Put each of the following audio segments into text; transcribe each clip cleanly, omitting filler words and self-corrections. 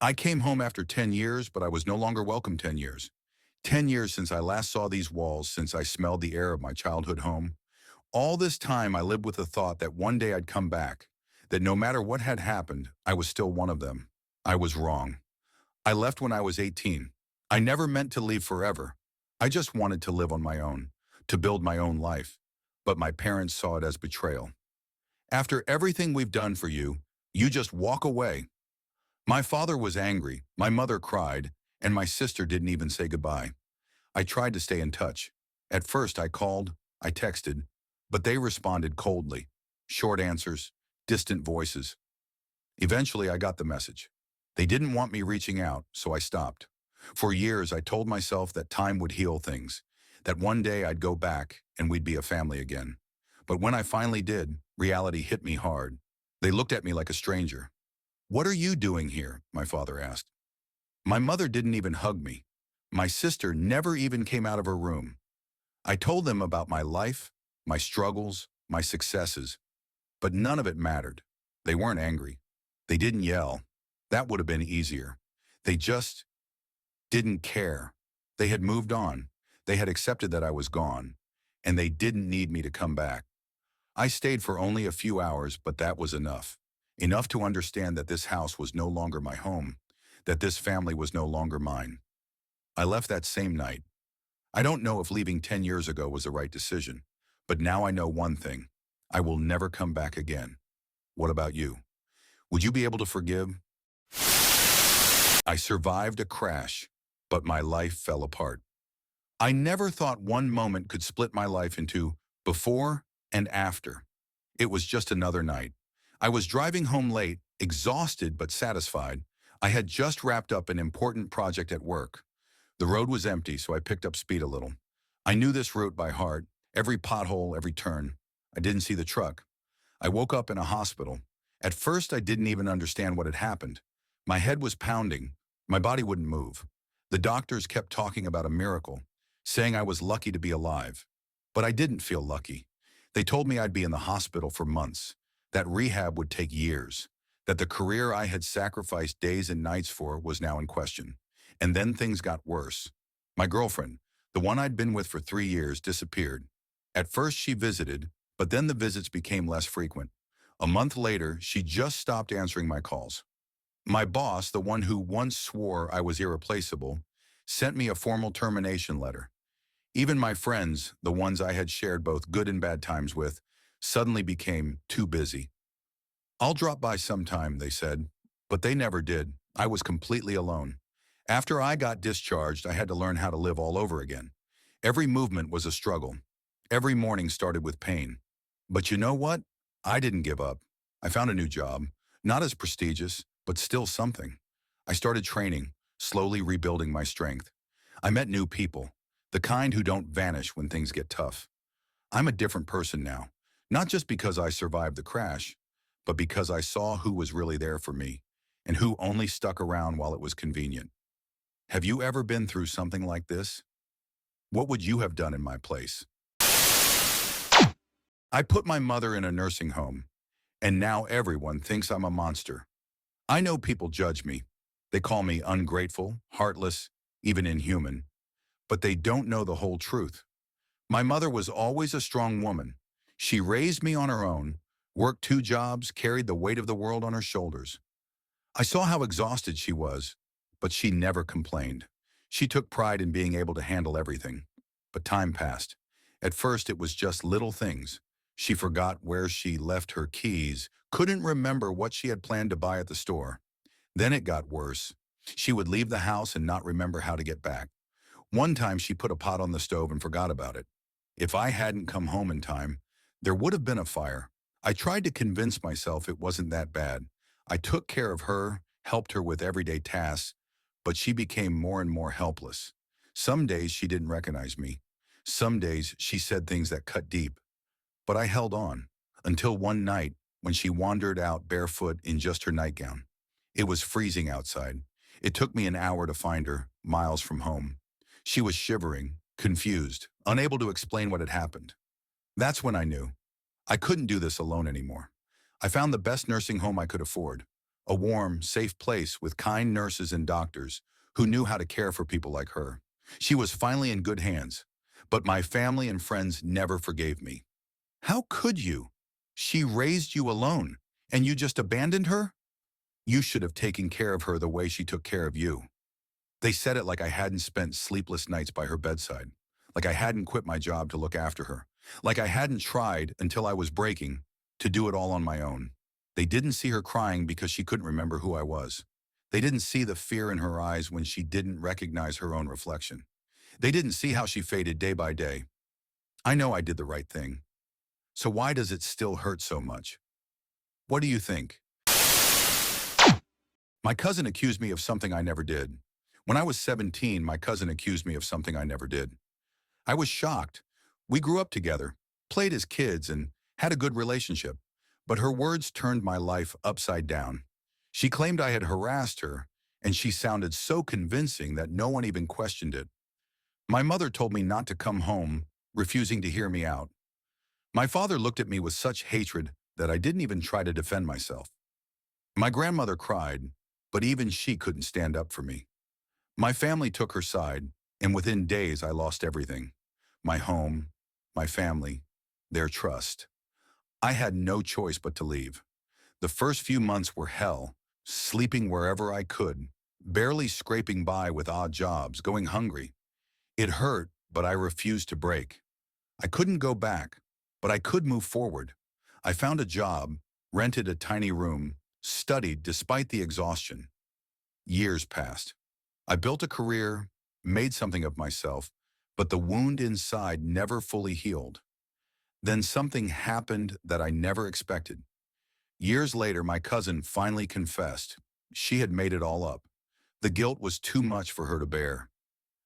I came home after 10 years, but I was no longer welcome 10 years. 10 years since I last saw these walls, since I smelled the air of my childhood home. All this time, I lived with the thought that one day I'd come back, that no matter what had happened, I was still one of them. I was wrong. I left when I was 18. I never meant to leave forever. I just wanted to live on my own, to build my own life. But my parents saw it as betrayal. After everything we've done for you, you just walk away. My father was angry, my mother cried, and my sister didn't even say goodbye. I tried to stay in touch. At first I called, I texted, but they responded coldly. Short answers, distant voices. Eventually I got the message. They didn't want me reaching out, so I stopped. For years I told myself that time would heal things, that one day I'd go back and we'd be a family again. But when I finally did, reality hit me hard. They looked at me like a stranger. "What are you doing here?" my father asked. My mother didn't even hug me. My sister never even came out of her room. I told them about my life, my struggles, my successes, but none of it mattered. They weren't angry. They didn't yell. That would have been easier. They just didn't care. They had moved on. They had accepted that I was gone, and they didn't need me to come back. I stayed for only a few hours, but that was enough. Enough to understand that this house was no longer my home, that this family was no longer mine. I left that same night. I don't know if leaving 10 years ago was the right decision, but now I know one thing. I will never come back again. What about you? Would you be able to forgive? I survived a crash, but my life fell apart. I never thought one moment could split my life into before and after. It was just another night. I was driving home late, exhausted but satisfied. I had just wrapped up an important project at work. The road was empty, so I picked up speed a little. I knew this route by heart, every pothole, every turn. I didn't see the truck. I woke up in a hospital. At first, I didn't even understand what had happened. My head was pounding. My body wouldn't move. The doctors kept talking about a miracle, saying I was lucky to be alive. But I didn't feel lucky. They told me I'd be in the hospital for months, that rehab would take years, that the career I had sacrificed days and nights for was now in question. And then things got worse. My girlfriend, the one I'd been with for 3 years, disappeared. At first she visited, but then the visits became less frequent. A month later, she just stopped answering my calls. My boss, the one who once swore I was irreplaceable, sent me a formal termination letter. Even my friends, the ones I had shared both good and bad times with, suddenly became too busy. "I'll drop by sometime," they said, but they never did. I was completely alone. After I got discharged, I had to learn how to live all over again. Every movement was a struggle. Every morning started with pain. But you know what? I didn't give up. I found a new job, not as prestigious, but still something. I started training, slowly rebuilding my strength. I met new people, the kind who don't vanish when things get tough. I'm a different person now, not just because I survived the crash, but because I saw who was really there for me and who only stuck around while it was convenient. Have you ever been through something like this? What would you have done in my place? I put my mother in a nursing home, and now everyone thinks I'm a monster. I know people judge me. They call me ungrateful, heartless, even inhuman. But they don't know the whole truth. My mother was always a strong woman. She raised me on her own, worked 2 jobs, carried the weight of the world on her shoulders. I saw how exhausted she was, but she never complained. She took pride in being able to handle everything. But time passed. At first, it was just little things. She forgot where she left her keys, couldn't remember what she had planned to buy at the store. Then it got worse. She would leave the house and not remember how to get back. One time she put a pot on the stove and forgot about it. If I hadn't come home in time, there would have been a fire. I tried to convince myself it wasn't that bad. I took care of her, helped her with everyday tasks, but she became more and more helpless. Some days she didn't recognize me. Some days she said things that cut deep. But I held on, until one night when she wandered out barefoot in just her nightgown. It was freezing outside. It took me an hour to find her, miles from home. She was shivering, confused, unable to explain what had happened. That's when I knew. I couldn't do this alone anymore. I found the best nursing home I could afford, a warm, safe place with kind nurses and doctors who knew how to care for people like her. She was finally in good hands, but my family and friends never forgave me. How could you? She raised you alone, and you just abandoned her? You should have taken care of her the way she took care of you. They said it like I hadn't spent sleepless nights by her bedside, like I hadn't quit my job to look after her, like I hadn't tried until I was breaking to do it all on my own. They didn't see her crying because she couldn't remember who I was. They didn't see the fear in her eyes when she didn't recognize her own reflection. They didn't see how she faded day by day. I know I did the right thing. So why does it still hurt so much? What do you think? My cousin accused me of something I never did. When I was 17, my cousin accused me of something I never did. I was shocked. We grew up together, played as kids, and had a good relationship. But her words turned my life upside down. She claimed I had harassed her, and she sounded so convincing that no one even questioned it. My mother told me not to come home, refusing to hear me out. My father looked at me with such hatred that I didn't even try to defend myself. My grandmother cried, but even she couldn't stand up for me. My family took her side, and within days I lost everything. My home, my family, their trust. I had no choice but to leave. The first few months were hell, sleeping wherever I could, barely scraping by with odd jobs, going hungry. It hurt, but I refused to break. I couldn't go back, but I could move forward. I found a job, rented a tiny room, studied despite the exhaustion. Years passed. I built a career, made something of myself, but the wound inside never fully healed. Then something happened that I never expected. Years later, my cousin finally confessed. She had made it all up. The guilt was too much for her to bear.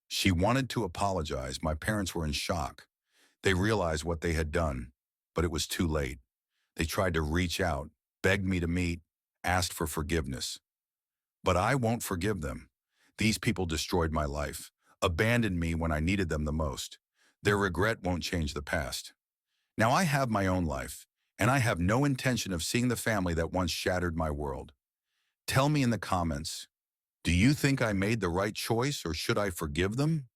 She wanted to apologize. My parents were in shock. They realized what they had done, but it was too late. They tried to reach out, begged me to meet, asked for forgiveness. But I won't forgive them. These people destroyed my life, abandoned me when I needed them the most. Their regret won't change the past. Now I have my own life, and I have no intention of seeing the family that once shattered my world. Tell me in the comments, do you think I made the right choice or should I forgive them?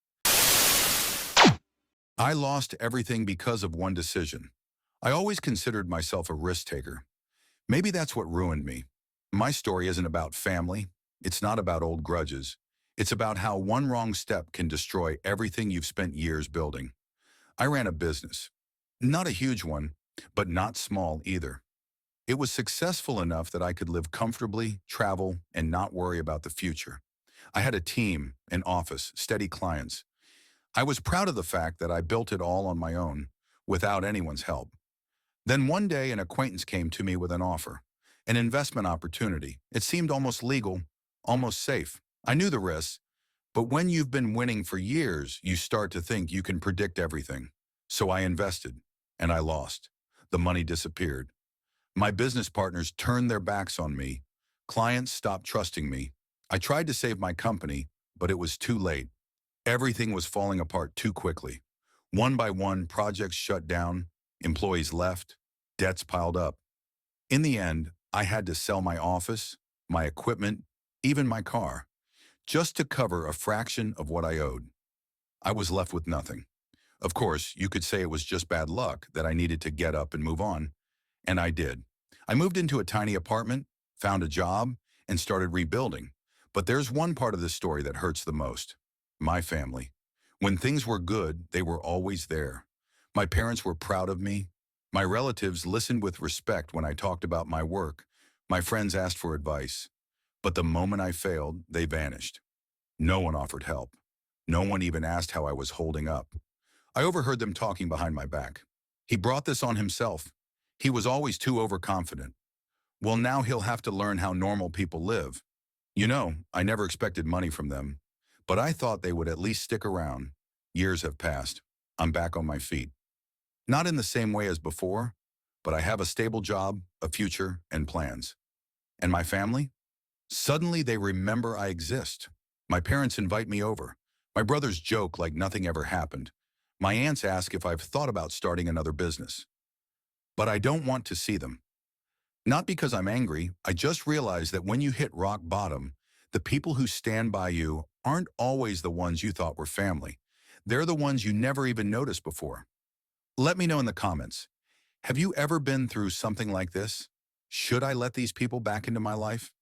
I lost everything because of one decision. I always considered myself a risk taker. Maybe that's what ruined me. My story isn't about family. It's not about old grudges. It's about how one wrong step can destroy everything you've spent years building. I ran a business. Not a huge one, but not small either. It was successful enough that I could live comfortably, travel, and not worry about the future. I had a team, an office, steady clients. I was proud of the fact that I built it all on my own, without anyone's help. Then one day an acquaintance came to me with an offer, an investment opportunity. It seemed almost legal, almost safe. I knew the risks, but when you've been winning for years, you start to think you can predict everything. So I invested, and I lost. The money disappeared. My business partners turned their backs on me. Clients stopped trusting me. I tried to save my company, but it was too late. Everything was falling apart too quickly. One by one, projects shut down, employees left, debts piled up. In the end, I had to sell my office, my equipment, even my car, just to cover a fraction of what I owed. I was left with nothing. Of course, you could say it was just bad luck that I needed to get up and move on, and I did. I moved into a tiny apartment, found a job, and started rebuilding. But there's one part of this story that hurts the most. My family. When things were good, they were always there. My parents were proud of me. My relatives listened with respect when I talked about my work. My friends asked for advice. But the moment I failed, they vanished. No one offered help. No one even asked how I was holding up. I overheard them talking behind my back. He brought this on himself. He was always too overconfident. Well, now he'll have to learn how normal people live. You know, I never expected money from them, but I thought they would at least stick around. Years have passed. I'm back on my feet. Not in the same way as before, but I have a stable job, a future, and plans. And my family? Suddenly they remember I exist. My parents invite me over. My brothers joke like nothing ever happened. My aunts ask if I've thought about starting another business. But I don't want to see them. Not because I'm angry, I just realized that when you hit rock bottom, the people who stand by you aren't always the ones you thought were family. They're the ones you never even noticed before. Let me know in the comments. Have you ever been through something like this? Should I let these people back into my life?